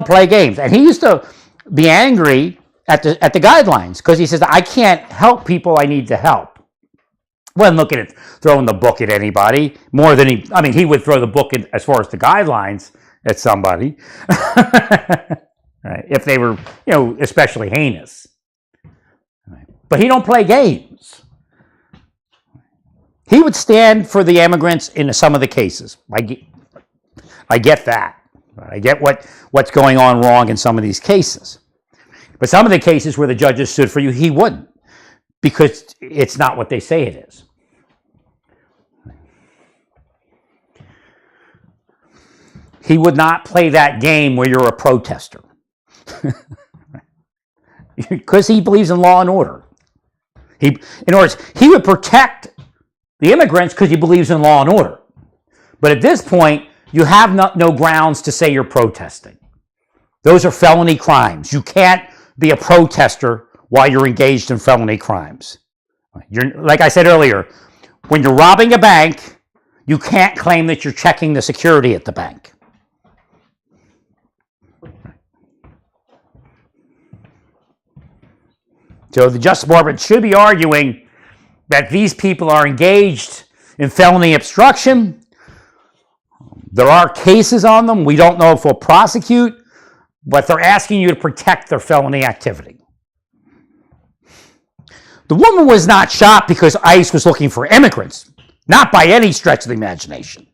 play games. And he used to be angry at the guidelines because he says, I can't help people I need to help. Wasn't looking at throwing the book at anybody more than he would throw the book as far as the guidelines at somebody. Right? If they were, especially heinous. Right? But he don't play games. He would stand for the immigrants in some of the cases. I get that. I get what's going on wrong in some of these cases. But some of the cases where the judges stood for you, he wouldn't, because it's not what they say it is. He would not play that game where you're a protester. Because he believes in law and order. In other words, he would protect the immigrants because he believes in law and order. But at this point, you have no grounds to say you're protesting. Those are felony crimes. You can't be a protester while you're engaged in felony crimes. Like I said earlier, when you're robbing a bank, you can't claim that you're checking the security at the bank. So the Justice Department should be arguing that these people are engaged in felony obstruction. There are cases on them. We don't know if we'll prosecute, but they're asking you to protect their felony activity. The woman was not shot because ICE was looking for immigrants, not by any stretch of the imagination.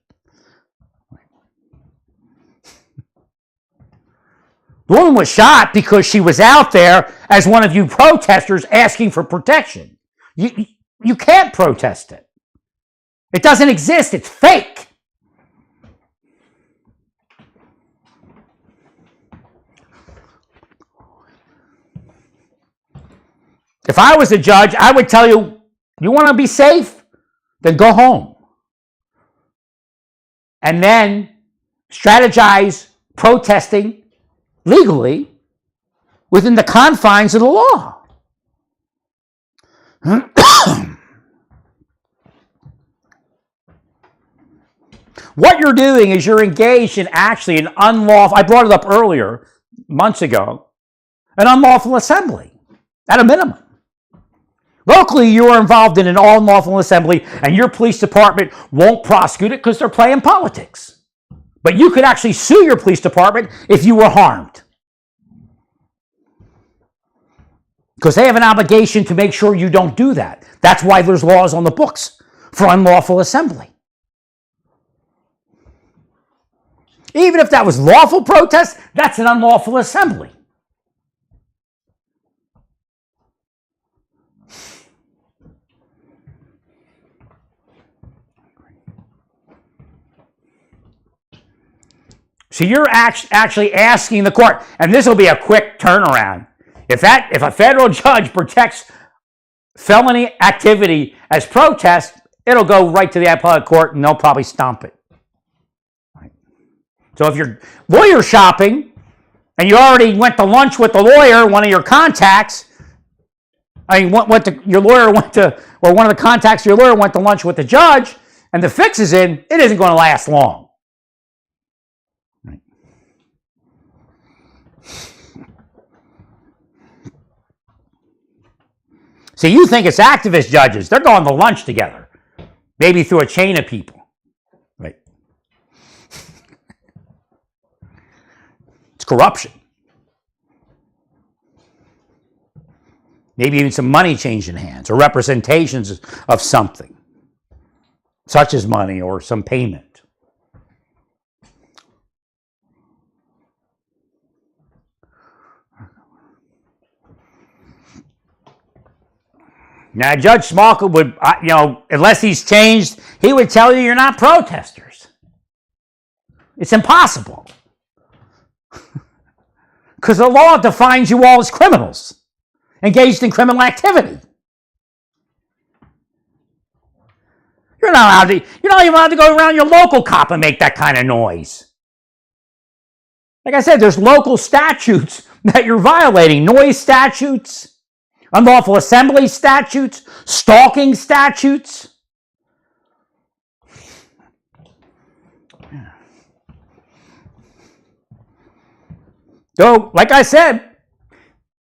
The woman was shot because she was out there as one of you protesters asking for protection. You can't protest it. It doesn't exist. It's fake. If I was a judge, I would tell you, you want to be safe? Then go home. And then strategize protesting legally within the confines of the law. What you're doing is you're engaged in actually an unlawful, I brought it up earlier, months ago, an unlawful assembly, at a minimum. Locally, you are involved in an unlawful assembly, and your police department won't prosecute it because they're playing politics. But you could actually sue your police department if you were harmed. Because they have an obligation to make sure you don't do that. That's why there's laws on the books for unlawful assembly. Even if that was lawful protest, that's an unlawful assembly. So you're actually asking the court, and this will be a quick turnaround. If a federal judge protects felony activity as protest, it'll go right to the appellate court, and they'll probably stomp it. Right. So if you're lawyer shopping, and you already went to lunch with the lawyer, one of your contacts, one of the contacts of your lawyer went to lunch with the judge, and the fix is in, it isn't going to last long. So you think it's activist judges. They're going to lunch together. Maybe through a chain of people. Right? It's corruption. Maybe even some money changing hands or representations of something, such as money or some payment. Now, Judge Smallwood would, unless he's changed, he would tell you you're not protesters. It's impossible. Because the law defines you all as criminals, engaged in criminal activity. You're not even allowed to go around your local cop and make that kind of noise. Like I said, there's local statutes that you're violating, noise statutes, unlawful assembly statutes, stalking statutes. So, like I said,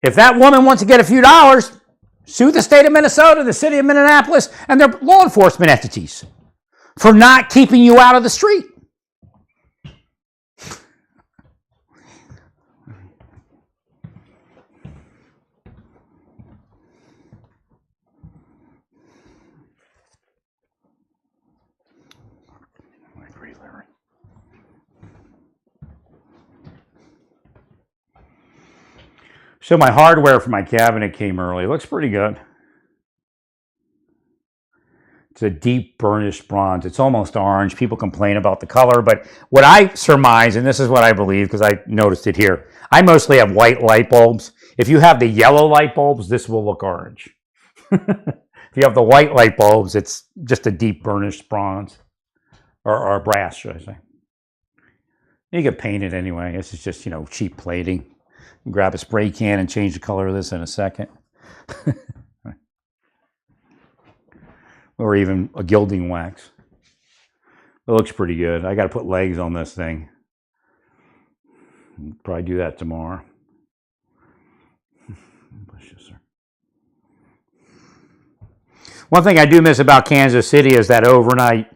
if that woman wants to get a few dollars, sue the state of Minnesota, the city of Minneapolis, and their law enforcement entities for not keeping you out of the street. I agree, Larry. So my hardware for my cabinet came early. It looks pretty good. It's a deep burnished bronze. It's almost orange. People complain about the color, but what I surmise, and this is what I believe because I noticed it here, I mostly have white light bulbs. If you have the yellow light bulbs, this will look orange. If you have the white light bulbs, it's just a deep burnished bronze, or brass, should I say. You can paint it anyway. This is just, cheap plating. Grab a spray can and change the color of this in a second. Or even a gilding wax. It looks pretty good. I got to put legs on this thing. Probably do that tomorrow. One thing I do miss about Kansas City is that overnight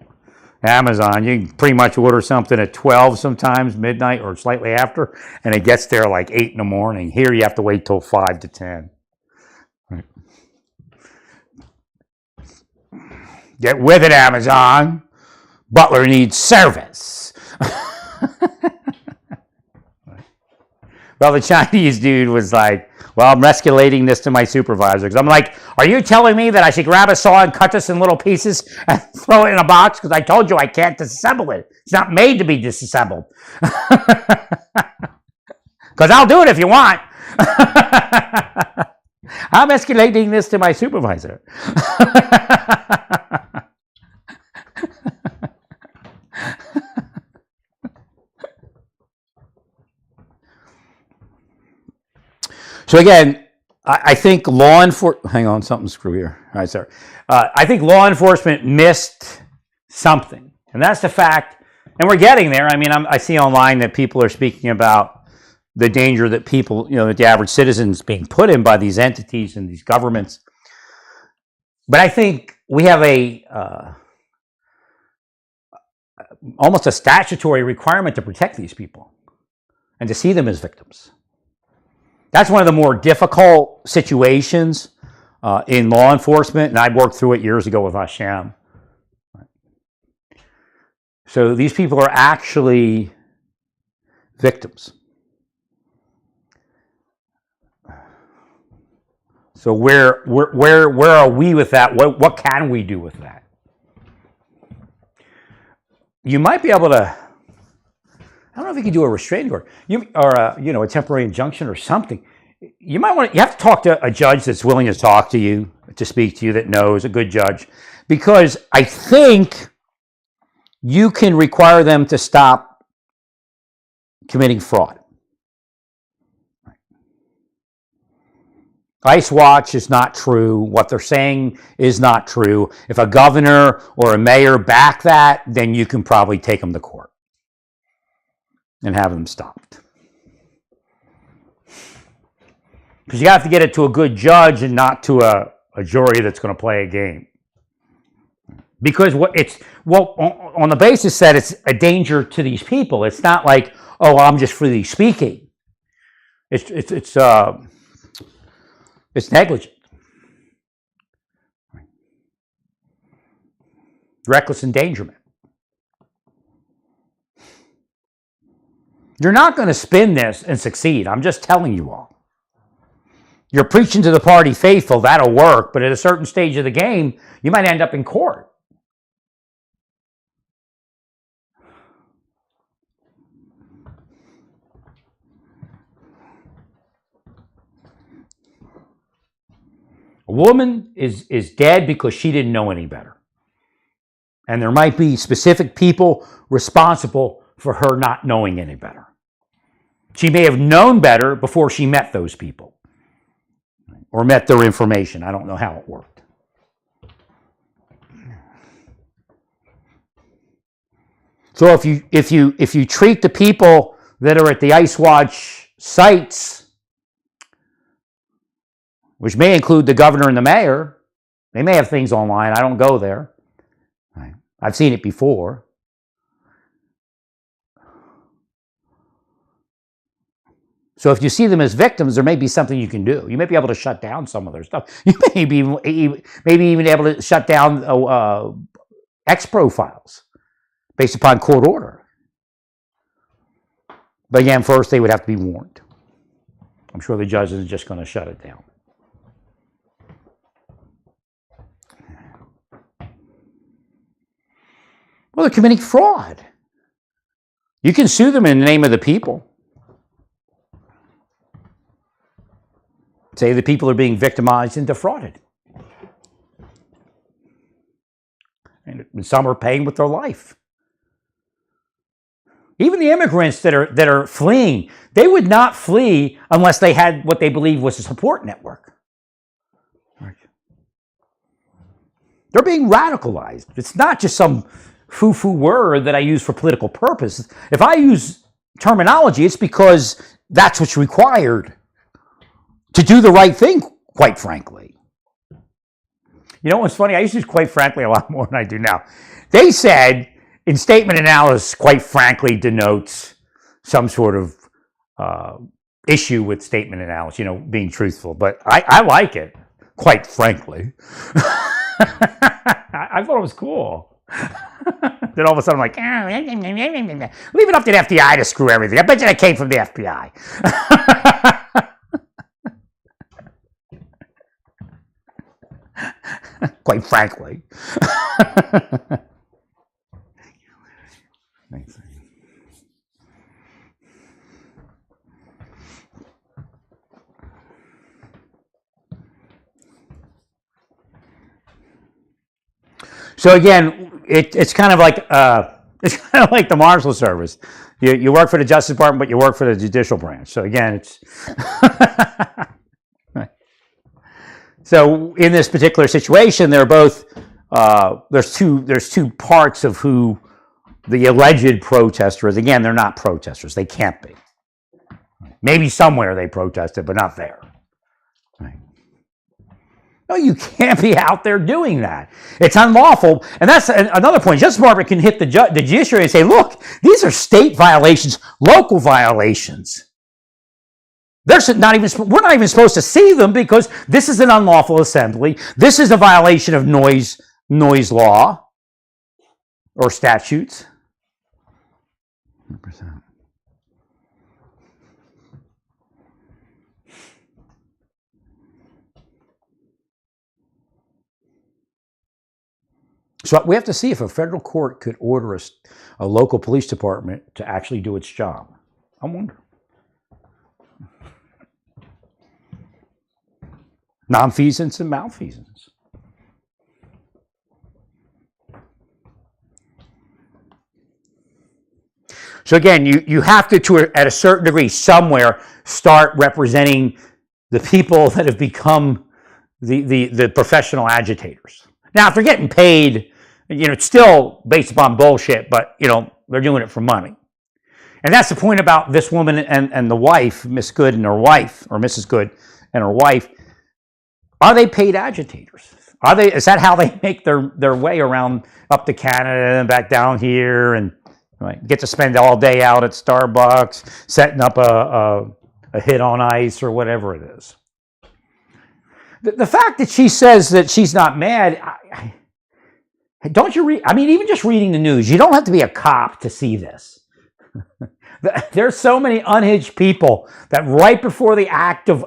Amazon. You can pretty much order something at 12 sometimes, midnight or slightly after, and it gets there like 8 in the morning. Here you have to wait till 5 to 10. Right. Get with it, Amazon. Butler needs service. Well, the Chinese dude was like, well, I'm escalating this to my supervisor. Because I'm like, are you telling me that I should grab a saw and cut this in little pieces and throw it in a box? Because I told you I can't disassemble it. It's not made to be disassembled. Because I'll do it if you want. I'm escalating this to my supervisor. So again, I think law enforcement, hang on, something screw here. All right, sorry. I think law enforcement missed something. And that's the fact, and we're getting there. I mean, I see online that people are speaking about the danger that people, that the average citizen's being put in by these entities and these governments. But I think we have almost a statutory requirement to protect these people and to see them as victims. That's one of the more difficult situations in law enforcement, and I worked through it years ago with Hashem. So these people are actually victims. So where are we with that? What can we do with that? You might be able to. I don't know if you can do a restraining order, a temporary injunction or something. You have to talk to a judge that's willing to talk to you, to speak to you, that knows, a good judge, because I think you can require them to stop committing fraud. Ice Watch is not true. What they're saying is not true. If a governor or a mayor back that, then you can probably take them to court and have them stopped. Because you have to get it to a good judge and not to a jury that's going to play a game. Because on the basis that it's a danger to these people, it's not like, oh, I'm just freely speaking. It's negligent. Reckless endangerment. You're not going to spin this and succeed. I'm just telling you all. You're preaching to the party faithful, that'll work, but at a certain stage of the game, you might end up in court. A woman is dead because she didn't know any better. And there might be specific people responsible for her not knowing any better. She may have known better before she met those people or met their information. I don't know how it worked. So if you treat the people that are at the Ice Watch sites, which may include the governor and the mayor. They may have things online. I don't go there. I've seen it before. So if you see them as victims, there may be something you can do. You may be able to shut down some of their stuff. You may be maybe even able to shut down X profiles based upon court order. But again, first they would have to be warned. I'm sure the judge isn't just going to shut it down. Well, they're committing fraud. You can sue them in the name of the people. Say the people are being victimized and defrauded. And some are paying with their life. Even the immigrants that are fleeing, they would not flee unless they had what they believe was a support network. Right. They're being radicalized. It's not just some foo-foo word that I use for political purpose. If I use terminology, it's because that's what's required to do the right thing, quite frankly. You know what's funny? I used to use quite frankly a lot more than I do now. They said in statement analysis, quite frankly, denotes some sort of issue with statement analysis, you know, being truthful. But I like it, quite frankly. I thought it was cool. Then all of a sudden I'm like, leave it up to the FBI to screw everything. I bet you that came from the FBI. Quite frankly. Thanks. So again, it's kind of like the Marshal Service. You work for the Justice Department, but you work for the judicial branch. So again, it's so in this particular situation, they're both there's two parts of who the alleged protester is. Again, they're not protesters. They can't be. Maybe somewhere they protested, but not there. Right. No, you can't be out there doing that. It's unlawful. And that's another point. Justice Department can hit the judiciary and say, look, these are state violations, local violations. We're not even supposed to see them because this is an unlawful assembly. This is a violation of noise law or statutes. 100%. So we have to see if a federal court could order a local police department to actually do its job. I wonder. Nonfeasance and malfeasance. So again, you have to, at a certain degree, somewhere, start representing the people that have become the professional agitators. Now, if they're getting paid, you know, it's still based upon bullshit, but, you know, they're doing it for money. And that's the point about this woman and the wife, Miss Good and her wife, or Mrs. Good and her wife. Are they paid agitators? Is that how they make their way around up to Canada and back down here and get to spend all day out at Starbucks, setting up a hit on ice or whatever it is? The fact that she says that she's not mad, don't you read? I mean, even just reading the news, you don't have to be a cop to see this. There's so many unhinged people that right before the act of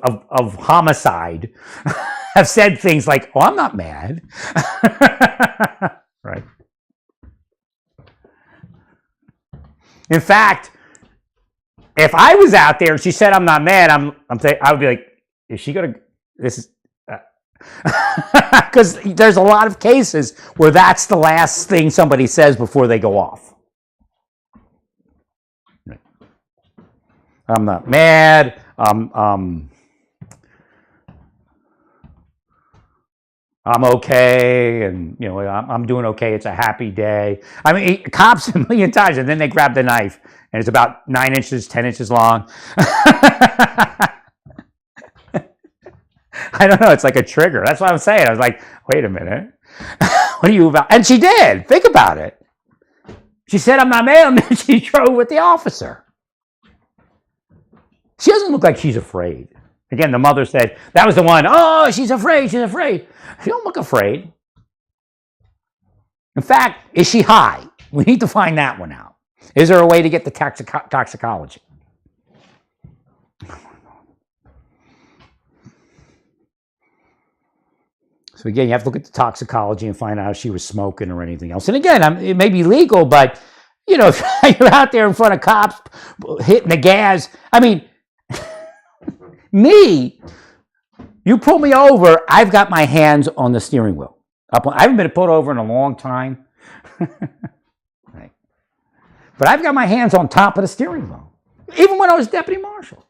homicide have said things like, oh, I'm not mad. Right. In fact, if I was out there and she said I'm not mad, I would be like, is she going to, this is, because there's a lot of cases where that's the last thing somebody says before they go off. I'm not mad. I'm okay, and you know I'm doing okay. It's a happy day. I mean, cops a million times, and then they grab the knife, and it's about 9 inches, 10 inches long. I don't know. It's like a trigger. That's what I'm saying. I was like, wait a minute. What are you about? And she did. Think about it. She said, I'm not male. And then she drove with the officer. She doesn't look like she's afraid. Again, the mother said, that was the one. Oh, she's afraid. She's afraid. She don't look afraid. In fact, is she high? We need to find that one out. Is there a way to get the toxicology? So again, you have to look at the toxicology and find out if she was smoking or anything else. And again, it may be legal, but you know, if you're out there in front of cops hitting the gas. I mean, me, you pull me over, I've got my hands on the steering wheel. I haven't been pulled over in a long time. Right. But I've got my hands on top of the steering wheel, even when I was deputy marshal.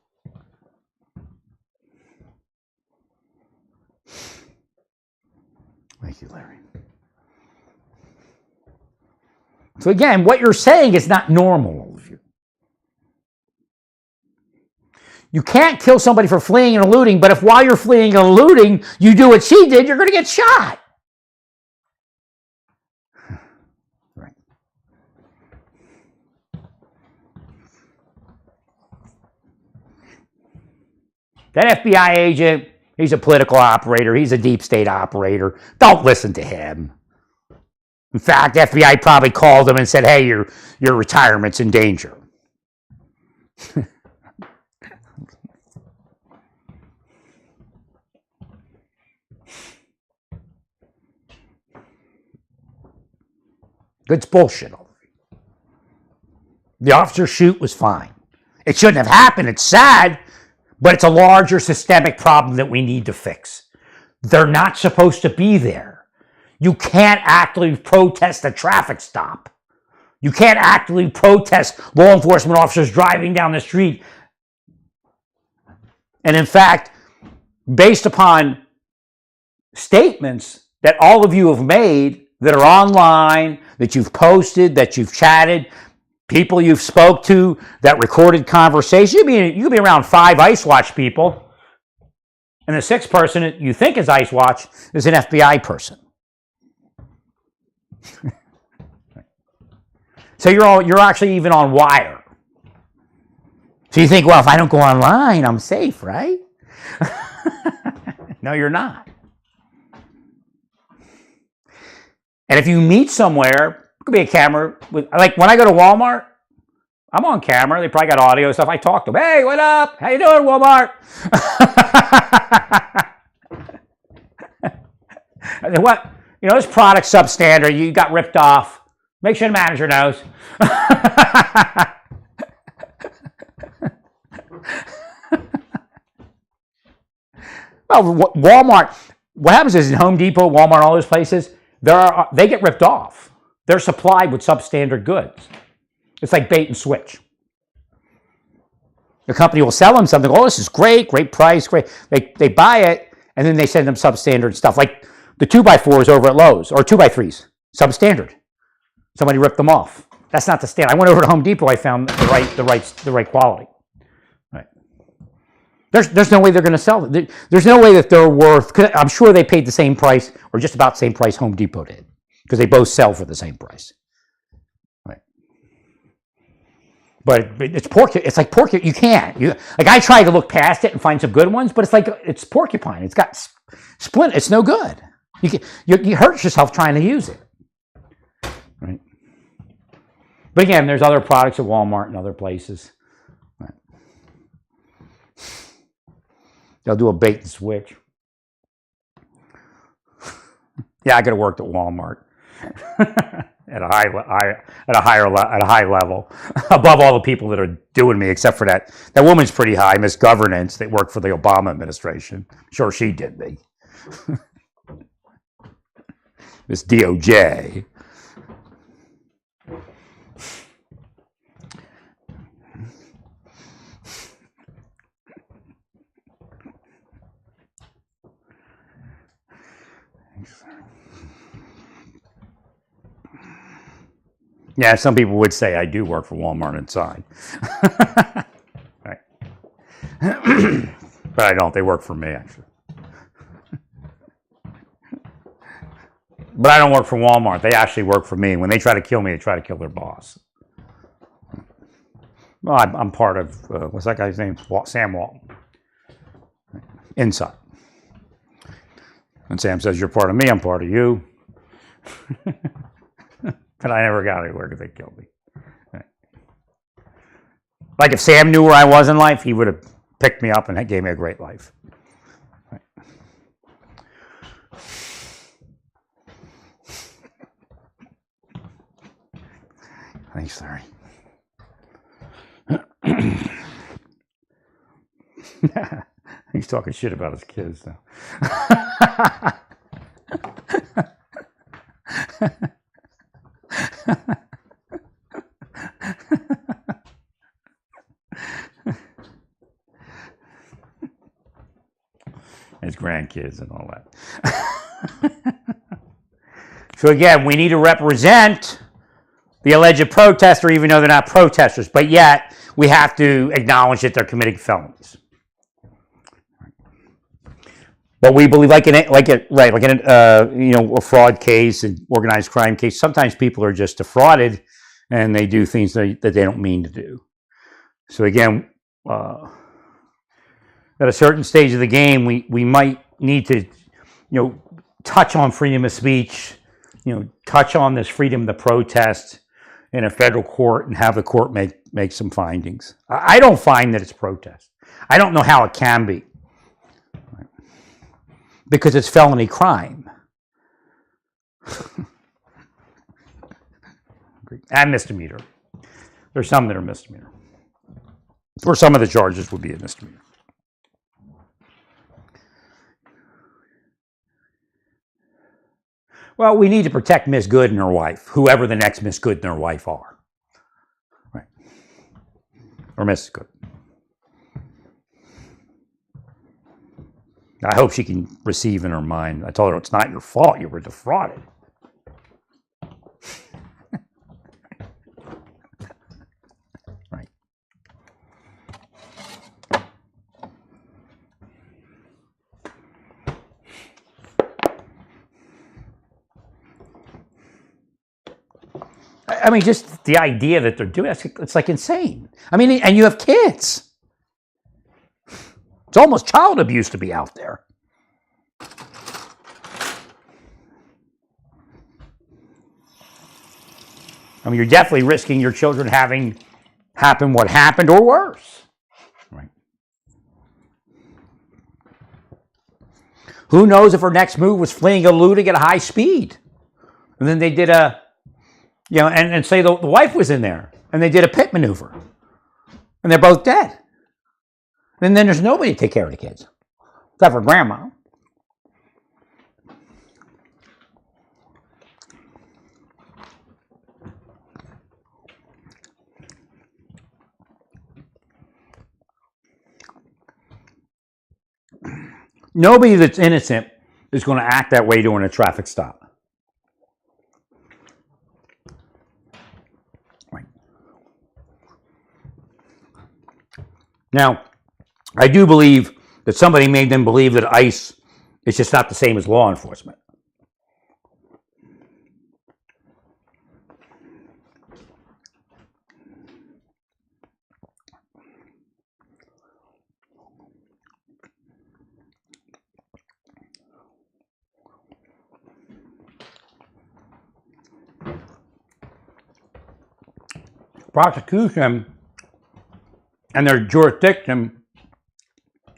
Thank you, Larry. So again, what you're saying is not normal, all of you. You can't kill somebody for fleeing and eluding, but if while you're fleeing and eluding, you do what she did, you're going to get shot. Right. That FBI agent, he's a political operator. He's a deep state operator. Don't listen to him. In fact, FBI probably called him and said, hey, your retirement's in danger. It's bullshit. The officer's shoot was fine. It shouldn't have happened. It's sad, but it's a larger systemic problem that we need to fix. They're not supposed to be there. You can't actively protest a traffic stop. You can't actively protest law enforcement officers driving down the street. And in fact, based upon statements that all of you have made that are online, that you've posted, that you've chatted, people you've spoke to, that recorded conversation, you could be around 5 ICE Watch people, and the 6th person that you think is ICE Watch is an FBI person. So you're actually even on wire. So you think, well, if I don't go online, I'm safe, right? No, you're not. And if you meet somewhere, it could be a camera. Like when I go to Walmart, I'm on camera. They probably got audio stuff. I talk to them. Hey, what up? How you doing, Walmart? What? You know, this product's substandard. You got ripped off. Make sure the manager knows. Well, Walmart, what happens is in Home Depot, Walmart, all those places, they get ripped off. They're supplied with substandard goods. It's like bait and switch. The company will sell them something. Oh, this is great, great price, great. They buy it, and then they send them substandard stuff. Like the 2x4s over at Lowe's, or 2x3s, substandard. Somebody ripped them off. That's not the standard. I went over to Home Depot. I found the right quality. Right. There's no way they're going to sell it. There's no way that they're worth. Cause I'm sure they paid the same price, or just about the same price Home Depot did, because they both sell for the same price. Right. But it's it's like porcupine. You can't. Like I tried to look past it and find some good ones, but it's like it's porcupine. It's got splint. It's no good. You hurt yourself trying to use it. Right. But again, there's other products at Walmart and other places. Right. They'll do a bait and switch. Yeah, I could have worked at Walmart at a high level, above all the people that are doing me, except for that woman's pretty high, Miss Governance, that worked for the Obama administration. Sure, she did me. Miss DOJ. Yeah, some people would say I do work for Walmart inside. Right. But I don't. They work for me, actually. But I don't work for Walmart. They actually work for me. When they try to kill me, they try to kill their boss. Well, I'm part of, what's that guy's name? Sam Walton. Inside. And Sam says, you're part of me, I'm part of you. But I never got anywhere because they killed me. Right. Like if Sam knew where I was in life, he would have picked me up and gave me a great life. Right. Thanks, Larry. He's talking shit about his kids now. His grandkids and all that. So again, we need to represent the alleged protester, even though they're not protesters, but yet we have to acknowledge that they're committing felonies. But we believe, like in a fraud case, an organized crime case, sometimes people are just defrauded and they do things that they don't mean to do. So again, at a certain stage of the game, we might need to, touch on freedom of speech, touch on this freedom to protest in a federal court and have the court make some findings. I don't find that it's protest. I don't know how it can be. Because it's felony crime. And misdemeanor. There's some that are misdemeanor. Or some of the charges would be a misdemeanor. Well, we need to protect Miss Good and her wife, whoever the next Miss Good and her wife are. Right. Or Mrs. Good. I hope she can receive in her mind. I told her it's not your fault. You were defrauded. Right. I mean, just the idea that they're doing it's like insane. I mean, and you have kids. It's almost child abuse to be out there. I mean, you're definitely risking your children having happen what happened or worse. Right. Who knows if her next move was fleeing a looting at a high speed. And then they did and say the wife was in there and they did a pit maneuver. And they're both dead. And then there's nobody to take care of the kids, except for grandma. Nobody that's innocent is going to act that way during a traffic stop. Right. Now, I do believe that somebody made them believe that ICE is just not the same as law enforcement. Prosecution and their jurisdiction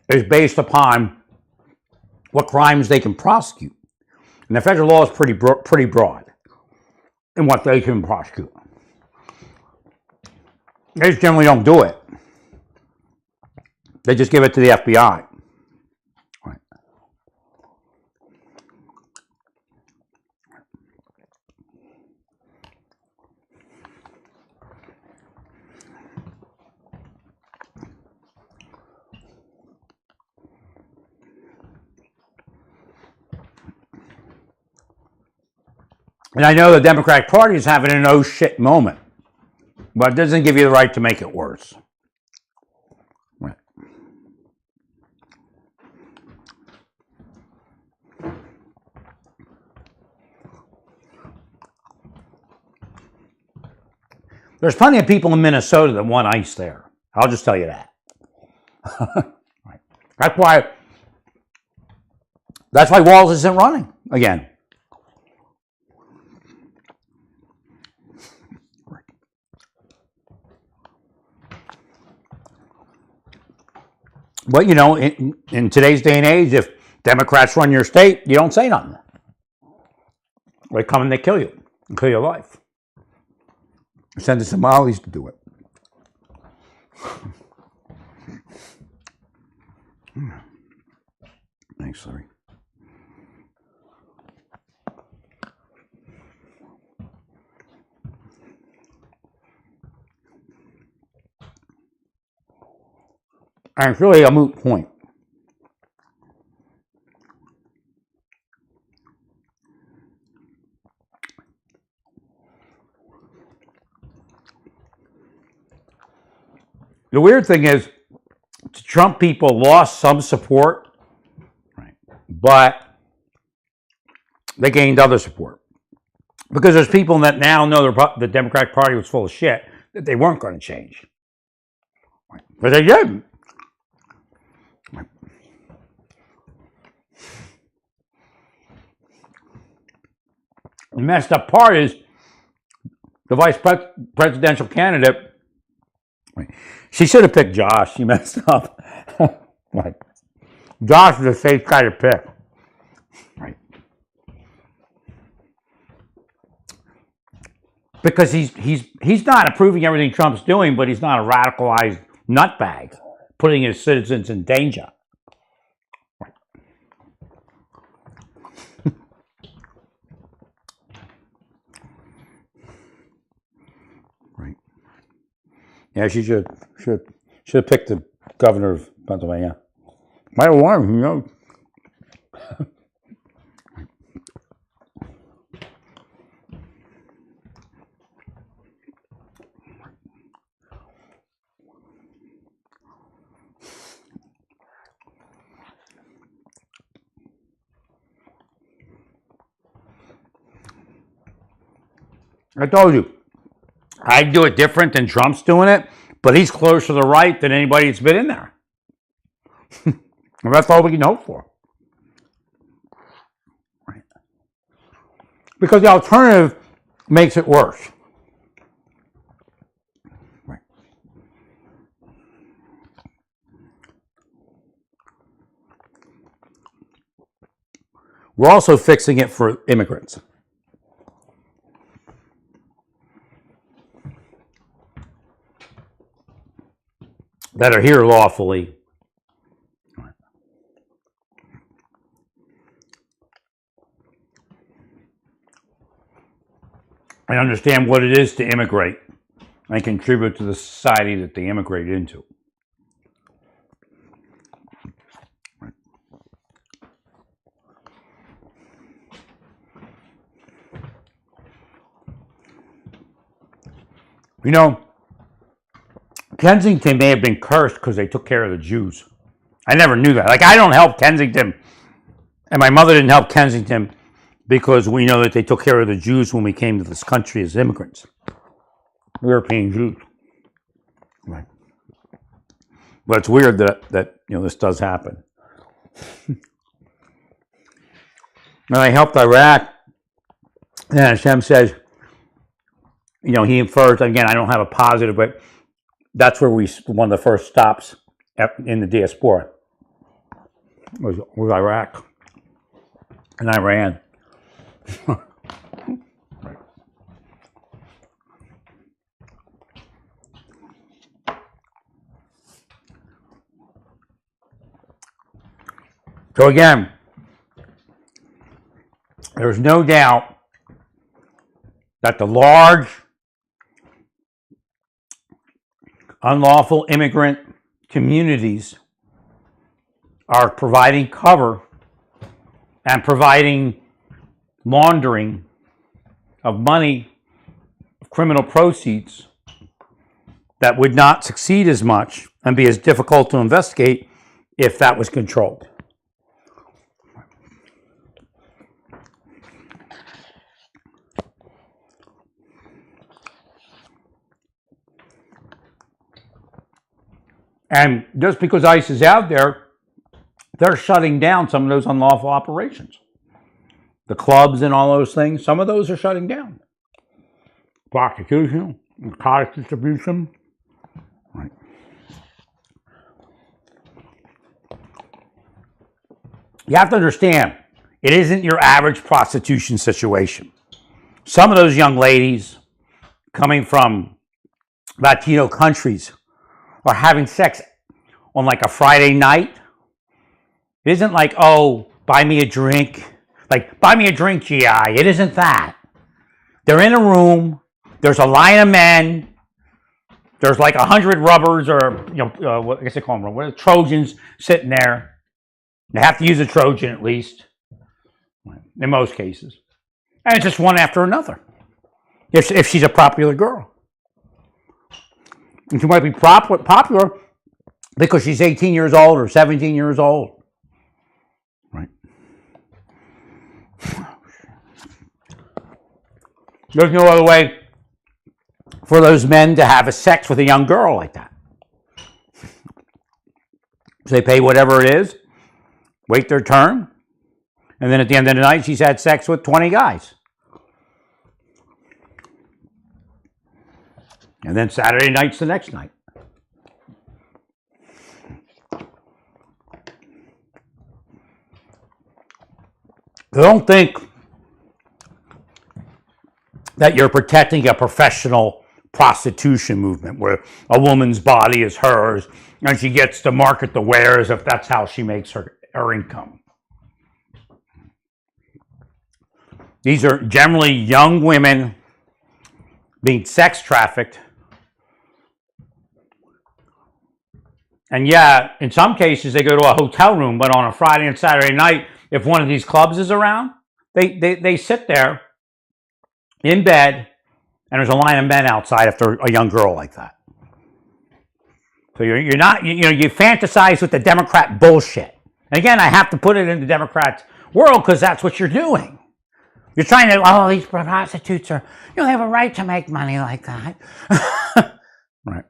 is based upon what crimes they can prosecute. And the federal law is pretty broad in what they can prosecute. They just generally don't do it. They just give it to the FBI. Right. And I know the Democratic Party is having an oh shit moment, but it doesn't give you the right to make it worse. Right. There's plenty of people in Minnesota that want ICE there. I'll just tell you that. Right. That's why Walz isn't running again. But, you know, in today's day and age, if Democrats run your state, you don't say nothing. They come and they kill you and kill your life. Send the Somalis to do it. Thanks, Larry. And it's really a moot point. The weird thing is, Trump people lost some support, right, but they gained other support. Because there's people that now know the Democratic Party was full of shit, that they weren't going to change. Right. But they didn't. Right. The messed up part is the vice presidential candidate, right, she should have picked Josh. She messed up. Right. Josh is a safe guy to pick. Right. Because he's not approving everything Trump's doing, but he's not a radicalized nutbag, putting his citizens in danger. Right. Right. Yeah, she should have picked the governor of Pennsylvania. Might have won, you know. I told you, I'd do it different than Trump's doing it, but he's closer to the right than anybody that's been in there. And that's all we can hope for. Right. Because the alternative makes it worse. Right. We're also fixing it for immigrants that are here lawfully. And understand what it is to immigrate and contribute to the society that they immigrated into. Right. You know, Kensington may have been cursed because they took care of the Jews. I never knew that. Like, I don't help Kensington, and my mother didn't help Kensington because we know that they took care of the Jews when we came to this country as immigrants. European Jews. Right. But it's weird that you know, this does happen. When I helped Iraq, and Hashem says, you know, he infers, again, I don't have a positive, but that's where one of the first stops in the diaspora was Iraq and Iran. Right. So again, there's no doubt that the large unlawful immigrant communities are providing cover and providing laundering of money, of criminal proceeds that would not succeed as much and be as difficult to investigate if that was controlled. And just because ICE is out there, they're shutting down some of those unlawful operations. The clubs and all those things, some of those are shutting down. Prostitution, narcotics distribution. Right. You have to understand, it isn't your average prostitution situation. Some of those young ladies coming from Latino countries are having sex on like a Friday night. It isn't like, oh, buy me a drink. Like, buy me a drink, GI. It isn't that. They're in a room. There's a line of men. There's like 100 rubbers or, what I guess they call them, what, Trojans sitting there. They have to use a Trojan at least, in most cases. And it's just one after another, if she's a popular girl. And she might be popular because she's 18 years old or 17 years old. Right. There's no other way for those men to have a sex with a young girl like that. So they pay whatever it is, wait their turn, and then at the end of the night, she's had sex with 20 guys. And then Saturday night's the next night. Don't think that you're protecting a professional prostitution movement where a woman's body is hers and she gets to market the wares if that's how she makes her income. These are generally young women being sex trafficked. And yeah, in some cases they go to a hotel room, but on a Friday and Saturday night, if one of these clubs is around, they sit there in bed, and there's a line of men outside after a young girl like that. So you're not, you fantasize with the Democrat bullshit. And again, I have to put it in the Democrats' world because that's what you're doing. You're trying to, these prostitutes are, they have a right to make money like that. Right.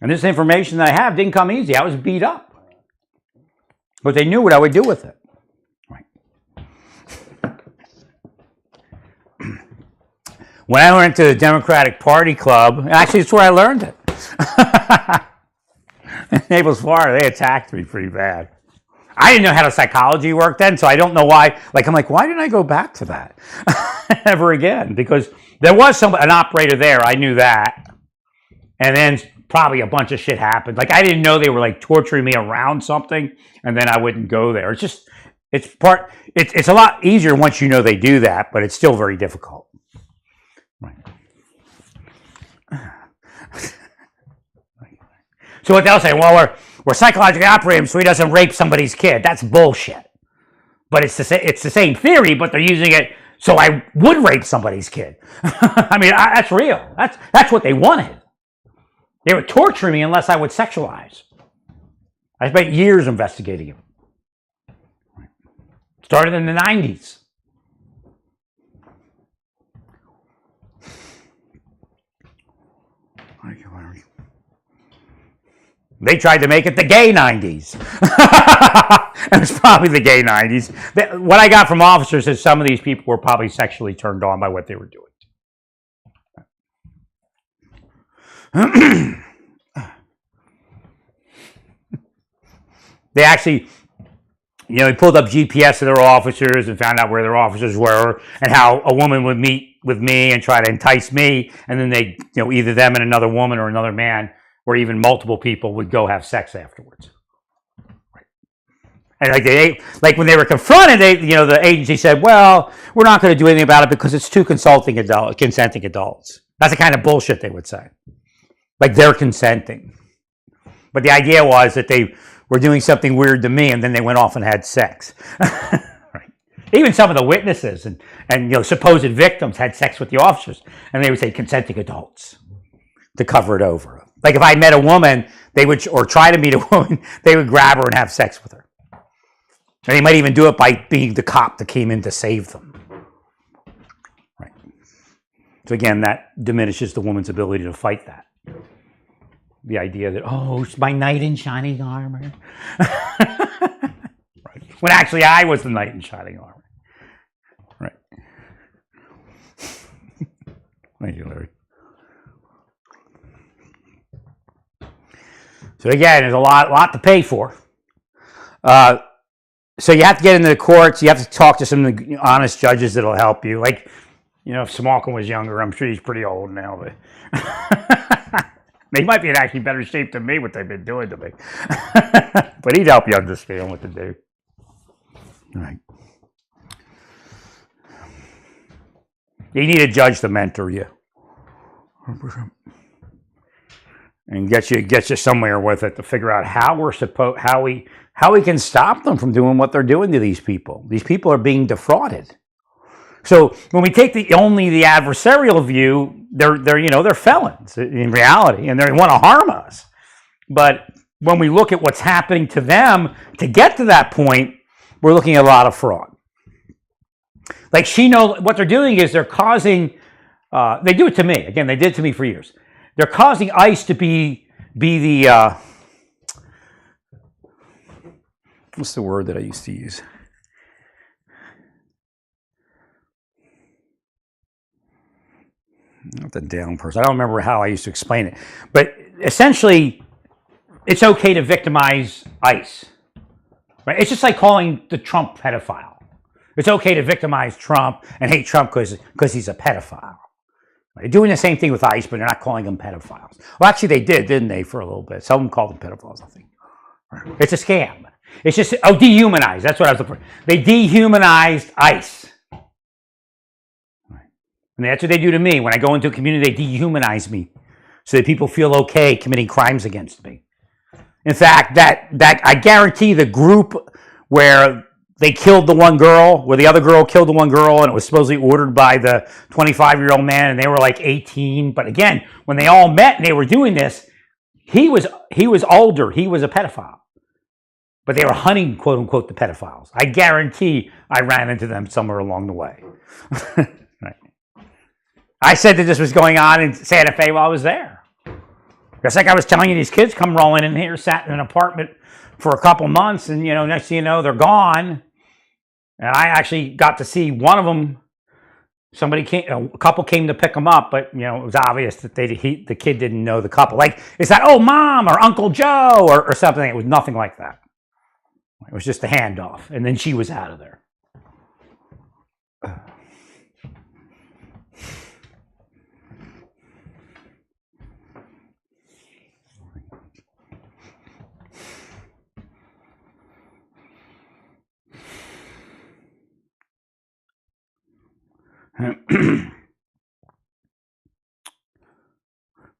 And this information that I have didn't come easy. I was beat up. But they knew what I would do with it. Right. When I went to the Democratic Party Club, actually it's where I learned it. In Naples, Florida, they attacked me pretty bad. I didn't know how the psychology worked then, so I don't know why. I'm like, why didn't I go back to that ever again? Because there was an operator there. I knew that. And then probably a bunch of shit happened. I didn't know they were torturing me around something, and then I wouldn't go there. It's a lot easier once you know they do that, but it's still very difficult. Right. So what they'll say, well, we're psychologically operating so he doesn't rape somebody's kid. That's bullshit. But it's the same theory, but they're using it so I would rape somebody's kid. I mean, that's real. That's what they wanted. They would torture me unless I would sexualize. I spent years investigating him. Started in the 90s. They tried to make it the gay 90s. It was probably the gay 90s. What I got from officers is some of these people were probably sexually turned on by what they were doing. They actually, they pulled up GPS of their officers and found out where their officers were and how a woman would meet with me and try to entice me, and then they, either them and another woman or another man, or even multiple people would go have sex afterwards. And when they were confronted, the agency said, "Well, we're not going to do anything about it because it's two consenting adults." That's the kind of bullshit they would say. They're consenting. But the idea was that they were doing something weird to me, and then they went off and had sex. Right. Even some of the witnesses and supposed victims had sex with the officers, and they would say consenting adults to cover it over. If I met a woman They would, or try to meet a woman, they would grab her and have sex with her. And they might even do it by being the cop that came in to save them. Right. So again, that diminishes the woman's ability to fight that. The idea that, oh, it's my knight in shining armor. Right. When actually I was the knight in shining armor. Right. Thank you, Larry. So again, there's a lot to pay for. So you have to get into the courts. You have to talk to some honest judges that'll help you. Like, you know, if Smalkin was younger, I'm sure he's pretty old now, but they might be in actually better shape than me, what they've been doing to me. But he'd help you understand what to do. All right. You need a judge to mentor you. And get you somewhere with it to figure out how we can stop them from doing what they're doing to these people. These people are being defrauded. So when we take only the adversarial view, they're felons in reality, and they want to harm us. But when we look at what's happening to them to get to that point, we're looking at a lot of fraud. Like what they're doing is they're causing. They do it to me. Again, they did it to me for years. They're causing ICE to be the, what's the word that I used to use? Not the down person. I don't remember how I used to explain it. But essentially, it's okay to victimize ICE. Right? It's just like calling the Trump pedophile. It's okay to victimize Trump and hate Trump because he's a pedophile. They're doing the same thing with ICE, but they're not calling them pedophiles. Well, actually, they did, didn't they, for a little bit? Some of them called them pedophiles, I think. It's a scam. It's just, dehumanized. That's what I was looking for. They dehumanized ICE. And that's what they do to me. When I go into a community, they dehumanize me so that people feel okay committing crimes against me. In fact, that I guarantee the group where they killed the one girl, where the other girl killed the one girl, and it was supposedly ordered by the 25-year-old man, and they were like 18. But again, when they all met and they were doing this, he was older. He was a pedophile. But they were hunting, quote unquote, the pedophiles. I guarantee I ran into them somewhere along the way. Right. I said that this was going on in Santa Fe while I was there. Just like I was telling you, these kids come rolling in here, sat in an apartment for a couple months, and next thing you know, they're gone. And I actually got to see one of them. A couple came to pick them up, but it was obvious that the kid didn't know the couple. Like, it's that, oh, Mom or Uncle Joe or something. It was nothing like that. It was just a handoff, and then she was out of there.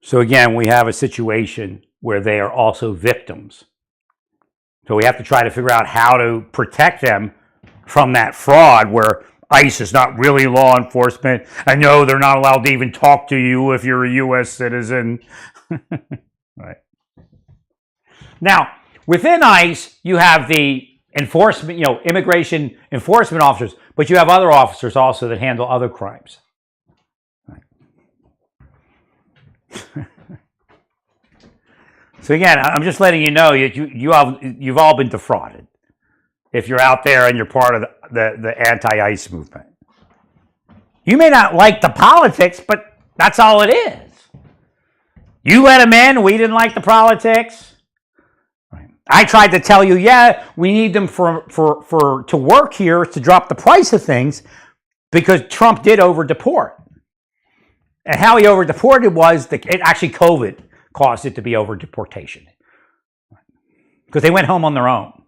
So again, we have a situation where they are also victims. So we have to try to figure out how to protect them from that fraud where ICE is not really law enforcement. I know they're not allowed to even talk to you if you're a U.S. citizen. Right. Now, within ICE, you have the enforcement, immigration enforcement officers, but you have other officers also that handle other crimes. Right. So again, I'm just letting you know you've all been defrauded if you're out there and you're part of the anti-ICE movement. You may not like the politics, but that's all it is. You let them in, we didn't like the politics. I tried to tell you, we need them to work here to drop the price of things because Trump did over-deport. And how he over-deported was, actually COVID caused it to be over-deportation. Because they went home on their own.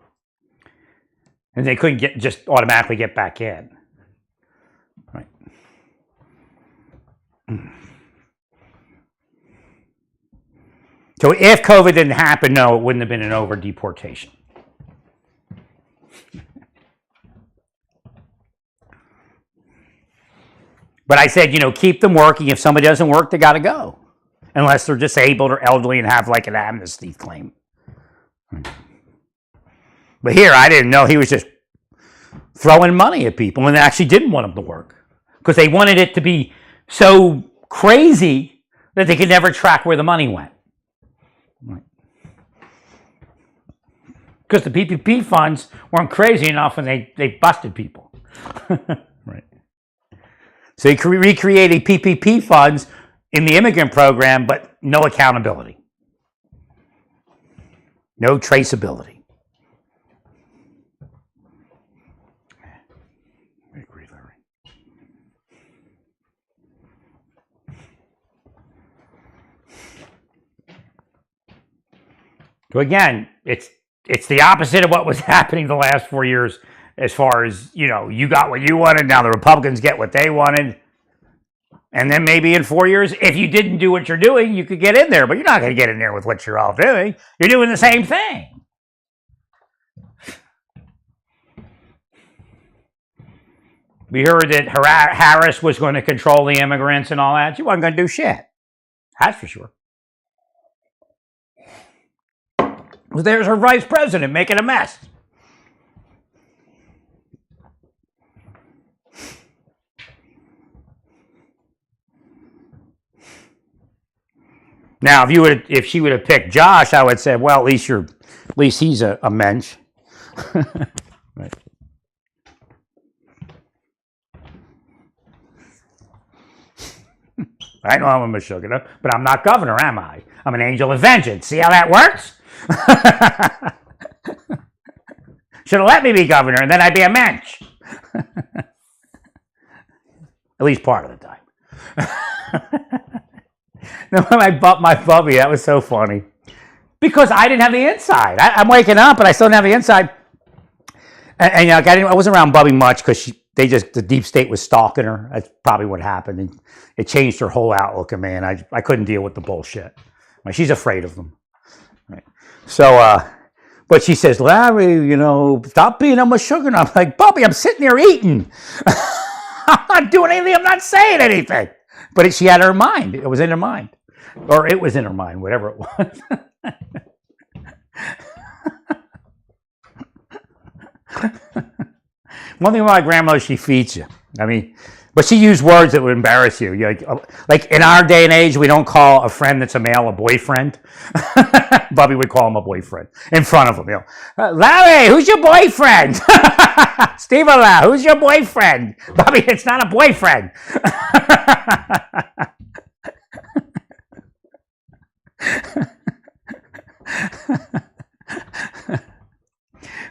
And they couldn't just automatically get back in. Right. So if COVID didn't happen, no, it wouldn't have been an over-deportation. But I said, keep them working. If somebody doesn't work, they got to go. unless they're disabled or elderly and have like an amnesty claim. But here, I didn't know he was just throwing money at people and they actually didn't want them to work because they wanted it to be so crazy that they could never track where the money went. Because the PPP funds weren't crazy enough and they busted people. Right. So he recreated PPP funds in the immigrant program, but no accountability. No traceability. So again, it's the opposite of what was happening the last 4 years as far as, you got what you wanted, now the Republicans get what they wanted. And then maybe in 4 years, if you didn't do what you're doing, you could get in there, but you're not going to get in there with what you're all doing. You're doing the same thing. We heard that Harris was going to control the immigrants and all that. She wasn't going to do shit. That's for sure. Well, there's her vice president making a mess. Now, if she would have picked Josh, I would say, well, at least he's a mensch. Right. I know I'm a Meshuggah, but I'm not governor, am I? I'm an angel of vengeance. See how that works? Should have let me be governor, and then I'd be a mensch. At least part of the time. No, when I bumped my Bubby, that was so funny. Because I didn't have the inside. I'm waking up, but I still didn't have the inside. And I wasn't around Bubby much because the deep state was stalking her. That's probably what happened. And it changed her whole outlook of me, and I couldn't deal with the bullshit. She's afraid of them. Right. So, but she says, Larry, stop being a Meshuggah. I'm like, Bubby, I'm sitting there eating. I'm not doing anything. I'm not saying anything. But she had her mind. It was in her mind. Or it was in her mind, whatever it was. One thing about my grandmother, she feeds you. But she used words that would embarrass you. Like in our day and age, we don't call a friend that's a male a boyfriend. Bubby would call him a boyfriend in front of him. Larry, who's your boyfriend? Steve, who's your boyfriend? Bubby, it's not a boyfriend.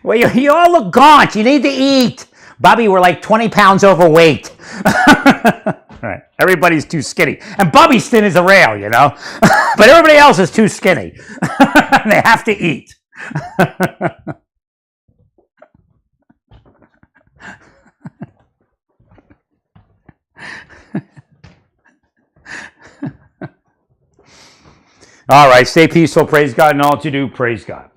Well, you all look gaunt. You need to eat. Bubby, we're like 20 pounds overweight. Right. Everybody's too skinny. And Bubby's thin as a rail, But everybody else is too skinny. They have to eat. All right. Stay peaceful. Praise God. And all that you do, praise God.